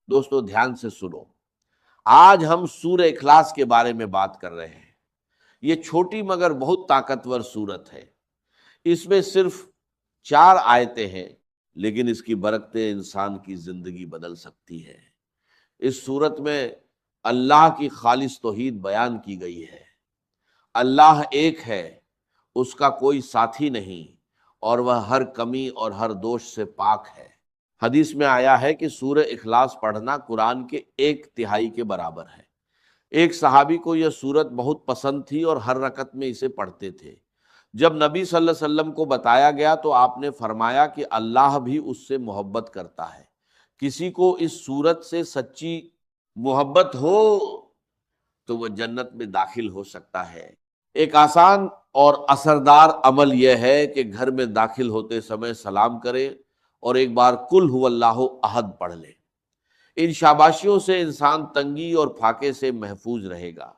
دوستو دھیان سے سنو، آج ہم سورہ اخلاص کے بارے میں بات کر رہے ہیں۔ یہ چھوٹی مگر بہت طاقتور سورت ہے۔ اس میں صرف 4 آیتیں ہیں، لیکن اس کی برکتیں انسان کی زندگی بدل سکتی ہے۔ اس سورت میں اللہ کی خالص توحید بیان کی گئی ہے۔ اللہ ایک ہے، اس کا کوئی ساتھی نہیں، اور وہ ہر کمی اور ہر دوش سے پاک ہے۔ حدیث میں آیا ہے کہ سورہ اخلاص پڑھنا قرآن کے 1/3 کے برابر ہے۔ ایک صحابی کو یہ سورت بہت پسند تھی اور ہر رکعت میں اسے پڑھتے تھے۔ جب نبی صلی اللہ علیہ وسلم کو بتایا گیا تو آپ نے فرمایا کہ اللہ بھی اس سے محبت کرتا ہے۔ کسی کو اس سورت سے سچی محبت ہو تو وہ جنت میں داخل ہو سکتا ہے۔ ایک آسان اور اثردار عمل یہ ہے کہ گھر میں داخل ہوتے سمے سلام کرے اور ایک بار قل هو اللہ احد پڑھ لے۔ ان شاباشیوں سے انسان تنگی اور پھاکے سے محفوظ رہے گا۔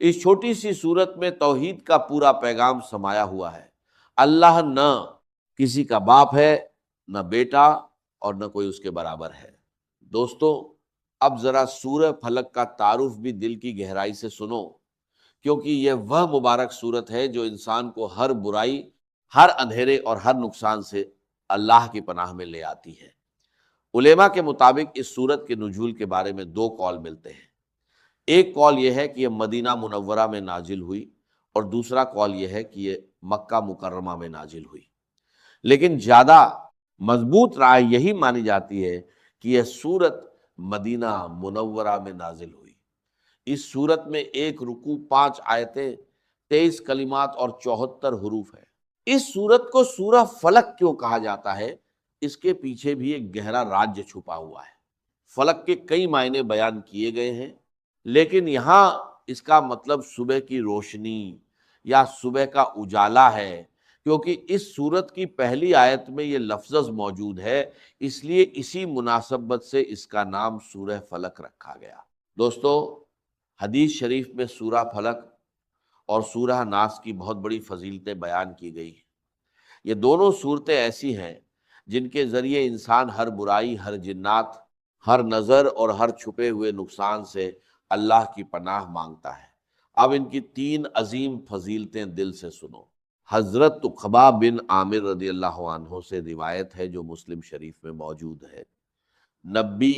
اس چھوٹی سی صورت میں توحید کا پورا پیغام سمایا ہوا ہے۔ اللہ نہ کسی کا باپ ہے، نہ بیٹا، اور نہ کوئی اس کے برابر ہے۔ دوستو، اب ذرا سورہ فلق کا تعارف بھی دل کی گہرائی سے سنو، کیونکہ یہ وہ مبارک صورت ہے جو انسان کو ہر برائی، ہر اندھیرے اور ہر نقصان سے اللہ کی پناہ میں لے آتی ہے۔ علماء کے مطابق اس سورت کے نزول کے بارے میں 2 قول ملتے ہیں۔ ایک قول یہ ہے کہ یہ مدینہ منورہ میں نازل ہوئی، اور دوسرا قول یہ ہے کہ یہ مکہ مکرمہ میں نازل ہوئی۔ لیکن زیادہ مضبوط رائے یہی مانی جاتی ہے کہ یہ سورت مدینہ منورہ میں نازل ہوئی۔ اس سورت میں 1 رکوع، 5 آیتیں، 23 کلمات اور 74 حروف ہیں۔ اس سورت کو سورہ فلق کیوں کہا جاتا ہے؟ اس کے پیچھے بھی ایک گہرا راز چھپا ہوا ہے۔ فلق کے کئی معنی بیان کیے گئے ہیں، لیکن یہاں اس کا مطلب صبح کی روشنی یا صبح کا اجالا ہے، کیونکہ اس سورت کی پہلی آیت میں یہ لفظ موجود ہے، اس لیے اسی مناسبت سے اس کا نام سورہ فلق رکھا گیا۔ دوستو، حدیث شریف میں سورہ فلق اور سورہ ناس کی بہت بڑی فضیلتیں بیان کی گئی ہیں۔ یہ دونوں صورتیں ایسی ہیں جن کے ذریعے انسان ہر برائی، ہر جنات، ہر نظر اور ہر چھپے ہوئے نقصان سے اللہ کی پناہ مانگتا ہے۔ اب ان کی 3 عظیم فضیلتیں دل سے سنو۔ حضرت خباب بن عامر رضی اللہ عنہ سے روایت ہے جو مسلم شریف میں موجود ہے۔ نبی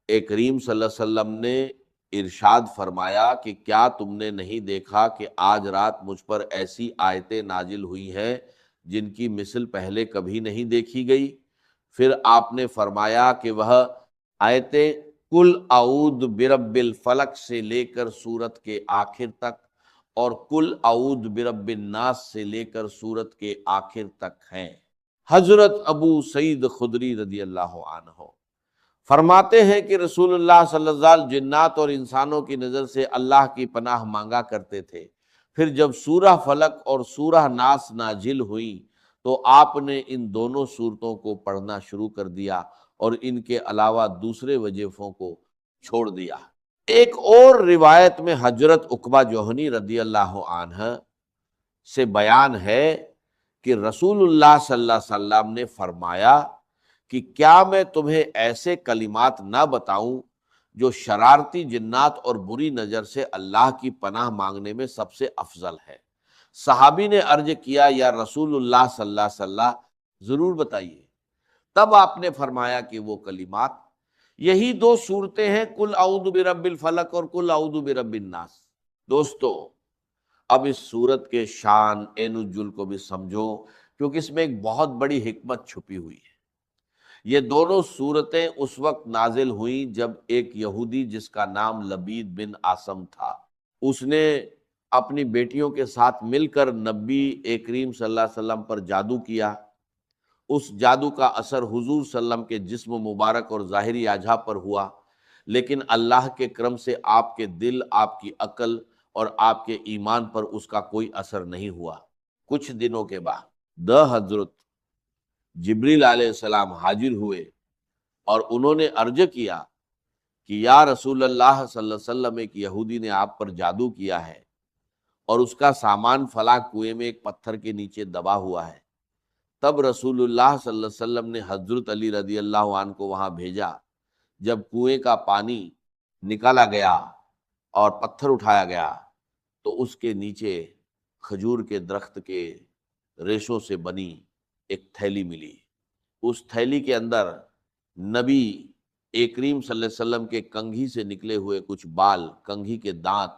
کریم صلی اللہ علیہ وسلم نے ارشاد فرمایا کہ کیا تم نے نہیں دیکھا کہ آج رات مجھ پر ایسی آیتیں نازل ہوئی ہیں جن کی مثل پہلے کبھی نہیں دیکھی گئی؟ پھر آپ نے فرمایا کہ وہ آیتیں قل اعوذ برب الفلق سے لے کر سورت کے آخر تک اور قل اعوذ برب الناس سے لے کر سورت کے آخر تک ہیں۔ حضرت ابو سعید خدری رضی اللہ عنہ فرماتے ہیں کہ رسول اللہ صلی اللہ علیہ وسلم جنات اور انسانوں کی نظر سے اللہ کی پناہ مانگا کرتے تھے۔ پھر جب سورہ فلق اور سورہ ناس نازل ہوئی تو آپ نے ان دونوں سورتوں کو پڑھنا شروع کر دیا اور ان کے علاوہ دوسرے وظیفوں کو چھوڑ دیا۔ ایک اور روایت میں حضرت عقبہ جوہنی رضی اللہ عنہ سے بیان ہے کہ رسول اللہ صلی اللہ علیہ وسلم نے فرمایا کہ کیا میں تمہیں ایسے کلمات نہ بتاؤں جو شرارتی جنات اور بری نظر سے اللہ کی پناہ مانگنے میں سب سے افضل ہے؟ صحابی نے عرض کیا یا رسول اللہ صلی اللہ علیہ وسلم ضرور بتائیے۔ تب آپ نے فرمایا کہ وہ کلمات یہی 2 صورتیں ہیں، قل اعوذ برب الفلق اور قل اعوذ برب الناس۔ دوستو، اب اس صورت کے شان نزول کو بھی سمجھو، کیونکہ اس میں ایک بہت بڑی حکمت چھپی ہوئی ہے۔ یہ دونوں صورتیں اس وقت نازل ہوئیں جب ایک یہودی جس کا نام لبید بن عاصم تھا، اس نے اپنی بیٹیوں کے ساتھ مل کر نبی کریم صلی اللہ علیہ وسلم پر جادو کیا۔ اس جادو کا اثر حضور صلی اللہ علیہ وسلم کے جسم مبارک اور ظاہری اعضاء پر ہوا، لیکن اللہ کے کرم سے آپ کے دل، آپ کی عقل اور آپ کے ایمان پر اس کا کوئی اثر نہیں ہوا۔ کچھ دنوں کے بعد حضرت جبریل علیہ السلام حاضر ہوئے اور انہوں نے عرض کیا کہ یا رسول اللہ صلی اللہ علیہ وسلم، ایک یہودی نے آپ پر جادو کیا ہے اور اس کا سامان فلاں کنویں میں ایک پتھر کے نیچے دبا ہوا ہے۔ تب رسول اللہ صلی اللہ علیہ وسلم نے حضرت علی رضی اللہ عنہ کو وہاں بھیجا۔ جب کنویں کا پانی نکالا گیا اور پتھر اٹھایا گیا تو اس کے نیچے کھجور کے درخت کے ریشوں سے بنی ایک تھیلی ملی۔ اس تھیلی کے اندر نبی کریم صلی اللہ علیہ وسلم کے کنگھی سے نکلے ہوئے کچھ بال، کنگھی کے دانت،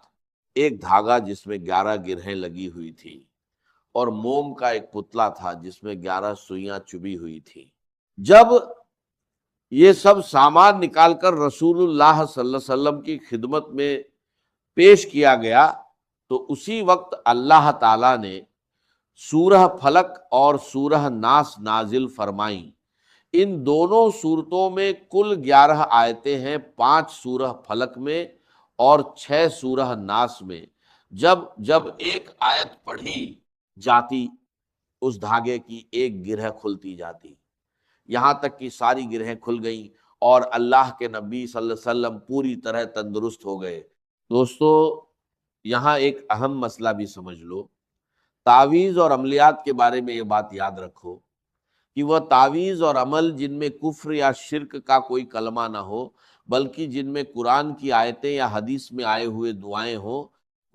ایک دھاگا جس میں 11 گرہیں لگی ہوئی تھی، اور موم کا ایک پتلا تھا جس میں 11 سوئیاں چبھی ہوئی تھی۔ جب یہ سب سامان نکال کر رسول اللہ صلی اللہ علیہ وسلم کی خدمت میں پیش کیا گیا تو اسی وقت اللہ تعالی نے سورہ فلق اور سورہ ناس نازل فرمائیں۔ ان دونوں صورتوں میں کل 11 آیتیں ہیں، 5 سورہ فلق میں اور 6 سورہ ناس میں۔ جب ایک آیت پڑھی جاتی اس دھاگے کی ایک گرہ کھلتی جاتی، یہاں تک کہ ساری گرہیں کھل گئیں اور اللہ کے نبی صلی اللہ علیہ وسلم پوری طرح تندرست ہو گئے۔ دوستو، یہاں ایک اہم مسئلہ بھی سمجھ لو۔ تعویذ اور عملیات کے بارے میں یہ بات یاد رکھو کہ وہ تعویذ اور عمل جن میں کفر یا شرک کا کوئی کلمہ نہ ہو، بلکہ جن میں قرآن کی آیتیں یا حدیث میں آئے ہوئے دعائیں ہوں،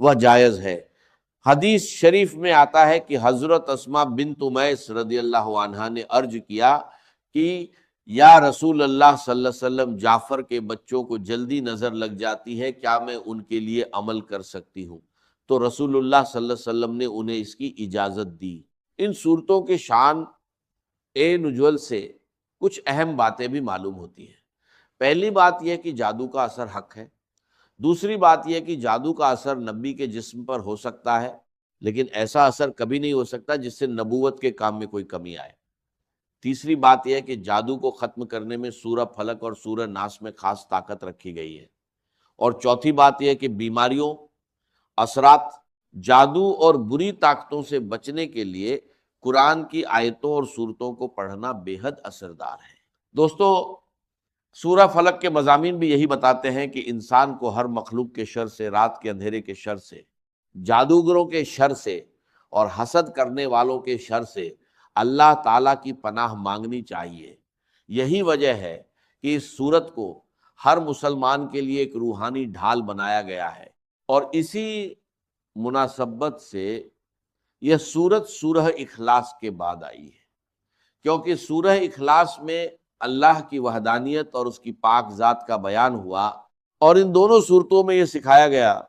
وہ جائز ہے۔ حدیث شریف میں آتا ہے کہ حضرت اسماء بنت امیس رضی اللہ عنہا نے عرض کیا کہ یا رسول اللہ صلی اللہ علیہ وسلم، جعفر کے بچوں کو جلدی نظر لگ جاتی ہے، کیا میں ان کے لیے عمل کر سکتی ہوں؟ تو رسول اللہ صلی اللہ علیہ وسلم نے انہیں اس کی اجازت دی۔ ان صورتوں کے شان نزول سے کچھ اہم باتیں بھی معلوم ہوتی ہیں۔ پہلی بات یہ کہ جادو کا اثر حق ہے۔ دوسری بات یہ کہ جادو کا اثر نبی کے جسم پر ہو سکتا ہے، لیکن ایسا اثر کبھی نہیں ہو سکتا جس سے نبوت کے کام میں کوئی کمی آئے۔ تیسری بات یہ ہے کہ جادو کو ختم کرنے میں سورہ فلق اور سورہ ناس میں خاص طاقت رکھی گئی ہے۔ اور چوتھی بات یہ ہے کہ بیماریوں، اثرات، جادو اور بری طاقتوں سے بچنے کے لیے قرآن کی آیتوں اور سورتوں کو پڑھنا بے حد اثردار ہے۔ دوستو، سورہ فلق کے مضامین بھی یہی بتاتے ہیں کہ انسان کو ہر مخلوق کے شر سے، رات کے اندھیرے کے شر سے، جادوگروں کے شر سے اور حسد کرنے والوں کے شر سے اللہ تعالیٰ کی پناہ مانگنی چاہیے۔ یہی وجہ ہے کہ اس سورت کو ہر مسلمان کے لیے ایک روحانی ڈھال بنایا گیا ہے، اور اسی مناسبت سے یہ سورت سورہ اخلاص کے بعد آئی ہے، کیونکہ سورہ اخلاص میں اللہ کی وحدانیت اور اس کی پاک ذات کا بیان ہوا، اور ان دونوں صورتوں میں یہ سکھایا گیا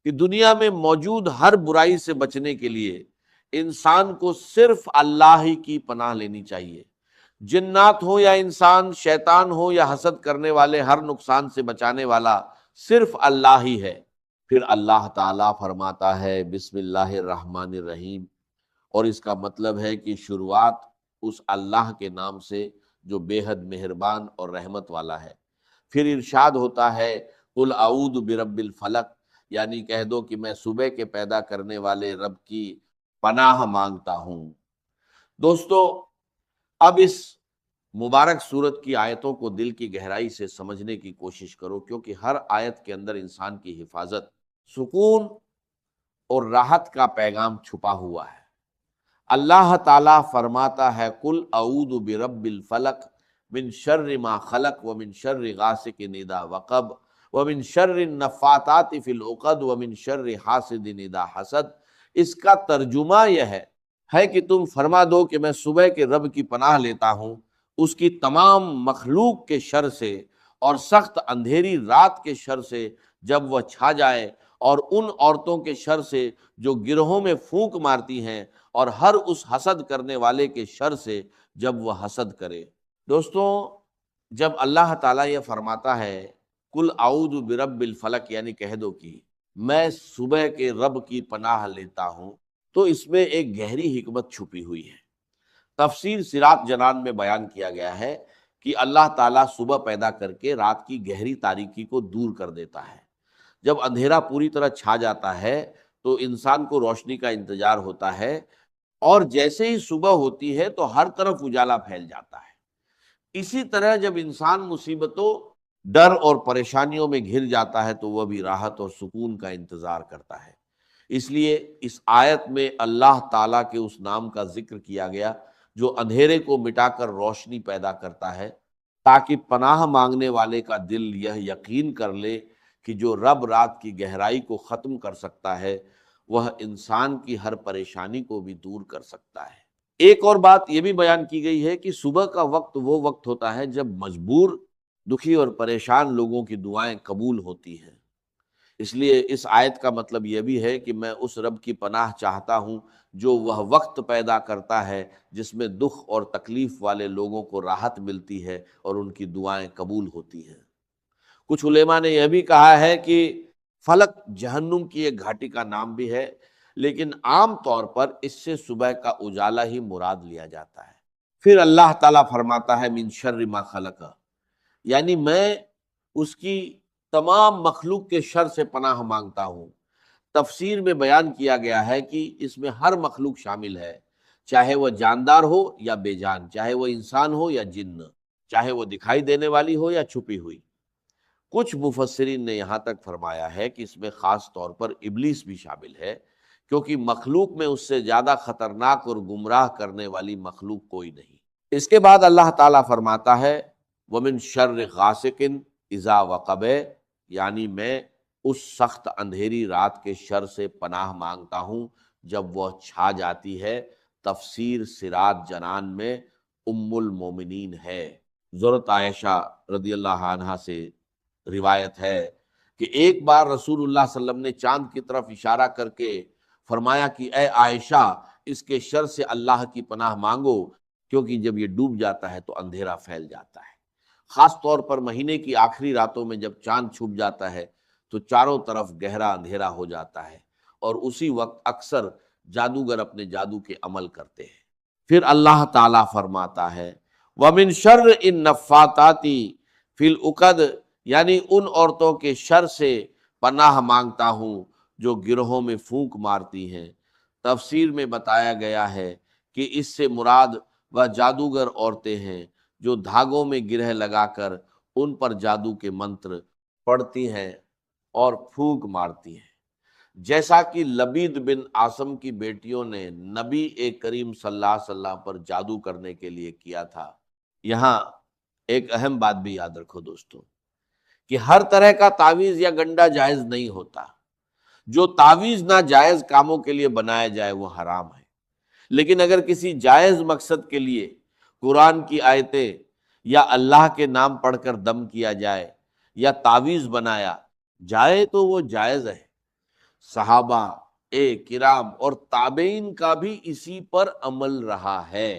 کہ دنیا میں موجود ہر برائی سے بچنے کے لیے انسان کو صرف اللہ ہی کی پناہ لینی چاہیے۔ جنات ہو یا انسان، شیطان ہو یا حسد کرنے والے، ہر نقصان سے بچانے والا صرف اللہ ہی ہے۔ پھر اللہ تعالیٰ فرماتا ہے بسم اللہ الرحمن الرحیم، اور اس کا مطلب ہے کہ شروعات اس اللہ کے نام سے جو بے حد مہربان اور رحمت والا ہے۔ پھر ارشاد ہوتا ہے قل اعوذ برب الفلق، یعنی کہہ دو کہ میں صبح کے پیدا کرنے والے رب کی پناہ مانگتا ہوں۔ دوستو، اب اس مبارک سورت کی آیتوں کو دل کی گہرائی سے سمجھنے کی کوشش کرو، کیونکہ ہر آیت کے اندر انسان کی حفاظت، سکون اور راحت کا پیغام چھپا ہوا ہے۔ اللہ تعالیٰ فرماتا ہے قل اعوذ برب الفلق من شر ما خلق ومن شر غاسق اذا وقب ومن شر النفاثات فی العقد ومن شر حاسد اذا حسد۔ اس کا ترجمہ یہ ہے کہ تم فرما دو کہ میں صبح کے رب کی پناہ لیتا ہوں اس کی تمام مخلوق کے شر سے اور سخت اندھیری رات کے شر سے جب وہ چھا جائے، اور ان عورتوں کے شر سے جو گروہوں میں پھونک مارتی ہیں، اور ہر اس حسد کرنے والے کے شر سے جب وہ حسد کرے۔ دوستوں، جب اللہ تعالیٰ یہ فرماتا ہے قل اعوذ برب الفلق، یعنی کہہ دو کہ میں صبح کے رب کی پناہ لیتا ہوں، تو اس میں ایک گہری حکمت چھپی ہوئی ہے۔ تفسیر سراج جنان میں بیان کیا گیا ہے کہ اللہ تعالیٰ صبح پیدا کر کے رات کی گہری تاریکی کو دور کر دیتا ہے۔ جب اندھیرا پوری طرح چھا جاتا ہے تو انسان کو روشنی کا انتظار ہوتا ہے، اور جیسے ہی صبح ہوتی ہے تو ہر طرف اجالا پھیل جاتا ہے۔ اسی طرح جب انسان مصیبتوں، ڈر اور پریشانیوں میں گھر جاتا ہے تو وہ بھی راحت اور سکون کا انتظار کرتا ہے۔ اس لیے اس آیت میں اللہ تعالیٰ کے اس نام کا ذکر کیا گیا جو اندھیرے کو مٹا کر روشنی پیدا کرتا ہے، تاکہ پناہ مانگنے والے کا دل یہ یقین کر لے کہ جو رب رات کی گہرائی کو ختم کر سکتا ہے وہ انسان کی ہر پریشانی کو بھی دور کر سکتا ہے۔ ایک اور بات یہ بھی بیان کی گئی ہے کہ صبح کا وقت وہ وقت ہوتا ہے جب مجبور، دکھی اور پریشان لوگوں کی دعائیں قبول ہوتی ہیں۔ اس لیے اس آیت کا مطلب یہ بھی ہے کہ میں اس رب کی پناہ چاہتا ہوں جو وہ وقت پیدا کرتا ہے جس میں دکھ اور تکلیف والے لوگوں کو راحت ملتی ہے اور ان کی دعائیں قبول ہوتی ہیں۔ کچھ علماء نے یہ بھی کہا ہے کہ فلک جہنم کی ایک گھاٹی کا نام بھی ہے، لیکن عام طور پر اس سے صبح کا اجالا ہی مراد لیا جاتا ہے۔ پھر اللہ تعالیٰ فرماتا ہے من شر ما خلق، یعنی میں اس کی تمام مخلوق کے شر سے پناہ مانگتا ہوں۔ تفسیر میں بیان کیا گیا ہے کہ اس میں ہر مخلوق شامل ہے، چاہے وہ جاندار ہو یا بے جان، چاہے وہ انسان ہو یا جن، چاہے وہ دکھائی دینے والی ہو یا چھپی ہوئی۔ کچھ مفسرین نے یہاں تک فرمایا ہے کہ اس میں خاص طور پر ابلیس بھی شامل ہے، کیونکہ مخلوق میں اس سے زیادہ خطرناک اور گمراہ کرنے والی مخلوق کوئی نہیں۔ اس کے بعد اللہ تعالیٰ فرماتا ہے وَمِن شَرِّ غَاسِقٍ اِذَا وَقَبَ، یعنی میں اس سخت اندھیری رات کے شر سے پناہ مانگتا ہوں جب وہ چھا جاتی ہے۔ تفسیر سراج جنان میں ام المومنین ہے۔ حضرت عائشہ رضی اللہ عنہا سے روایت ہے کہ ایک بار رسول اللہ صلی اللہ علیہ وسلم نے چاند کی طرف اشارہ کر کے فرمایا کہ اے عائشہ اس کے شر سے اللہ کی پناہ مانگو، کیونکہ جب یہ ڈوب جاتا ہے تو اندھیرا پھیل جاتا ہے۔ خاص طور پر مہینے کی آخری راتوں میں جب چاند چھپ جاتا ہے تو چاروں طرف گہرا اندھیرا ہو جاتا ہے، اور اسی وقت اکثر جادوگر اپنے جادو کے عمل کرتے ہیں۔ پھر اللہ تعالیٰ فرماتا ہے وَمِن شَرِّ النَّفَّاثَاتِ فِي الْعُقَدِ، یعنی ان عورتوں کے شر سے پناہ مانگتا ہوں جو گروہوں میں پھونک مارتی ہیں۔ تفسیر میں بتایا گیا ہے کہ اس سے مراد وہ جادوگر عورتیں ہیں جو دھاگوں میں گرہ لگا کر ان پر جادو کے منتر پڑھتی ہیں اور پھونک مارتی ہیں، جیسا کہ لبید بن عاصم کی بیٹیوں نے نبی کریم صلی اللہ علیہ وسلم پر جادو کرنے کے لیے کیا تھا۔ یہاں ایک اہم بات بھی یاد رکھو دوستو کہ ہر طرح کا تعویذ یا گنڈا جائز نہیں ہوتا۔ جو تعویذ ناجائز کاموں کے لیے بنایا جائے وہ حرام ہے، لیکن اگر کسی جائز مقصد کے لیے قرآن کی آیتیں یا اللہ کے نام پڑھ کر دم کیا جائے یا تعویذ بنایا جائے تو وہ جائز ہے۔ صحابہ کرام اور تابعین کا بھی اسی پر عمل رہا ہے۔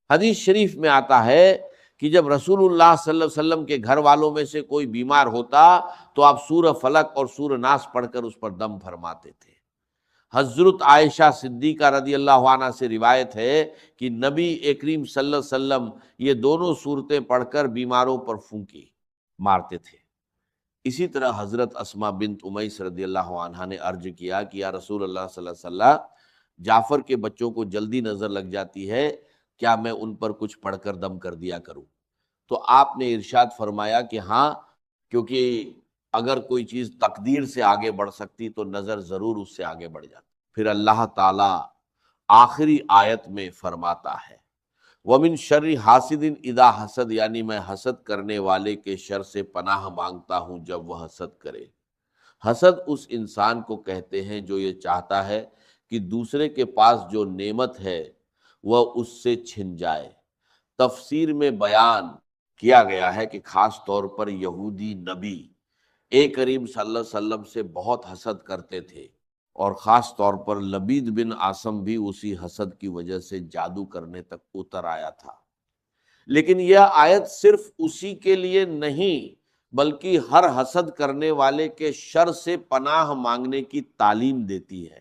حدیث شریف میں آتا ہے کہ جب رسول اللہ صلی اللہ علیہ وسلم کے گھر والوں میں سے کوئی بیمار ہوتا تو آپ سورہ فلق اور سورہ ناس پڑھ کر اس پر دم فرماتے تھے۔ حضرت عائشہ صدیقہ رضی اللہ عنہ سے روایت ہے کہ نبی کریم صلی اللہ علیہ وسلم یہ دونوں صورتیں پڑھ کر بیماروں پر پھونکی مارتے تھے۔ اسی طرح حضرت اسماء بنت امیس رضی اللہ عنہا نے عرض کیا کہ یا رسول اللہ صلی اللہ علیہ وسلم، جعفر کے بچوں کو جلدی نظر لگ جاتی ہے، کیا میں ان پر کچھ پڑھ کر دم کر دیا کروں؟ تو آپ نے ارشاد فرمایا کہ ہاں، کیونکہ اگر کوئی چیز تقدیر سے آگے بڑھ سکتی تو نظر ضرور اس سے آگے بڑھ جاتی۔ پھر اللہ تعالیٰ آخری آیت میں فرماتا ہے وَمِن شَرِّ حَاسِدٍ اِذَا حَسَد، یعنی میں حسد کرنے والے کے شر سے پناہ مانگتا ہوں جب وہ حسد کرے۔ حسد اس انسان کو کہتے ہیں جو یہ چاہتا ہے کہ دوسرے کے پاس جو نعمت ہے وہ اس سے چھن جائے۔ تفسیر میں بیان کیا گیا ہے کہ خاص طور پر یہودی نبی کریم صلی اللہ علیہ وسلم سے بہت حسد کرتے تھے، اور خاص طور پر لبید بن عاصم بھی اسی حسد کی وجہ سے جادو کرنے تک اتر آیا تھا۔ لیکن یہ آیت صرف اسی کے لیے نہیں بلکہ ہر حسد کرنے والے کے شر سے پناہ مانگنے کی تعلیم دیتی ہے۔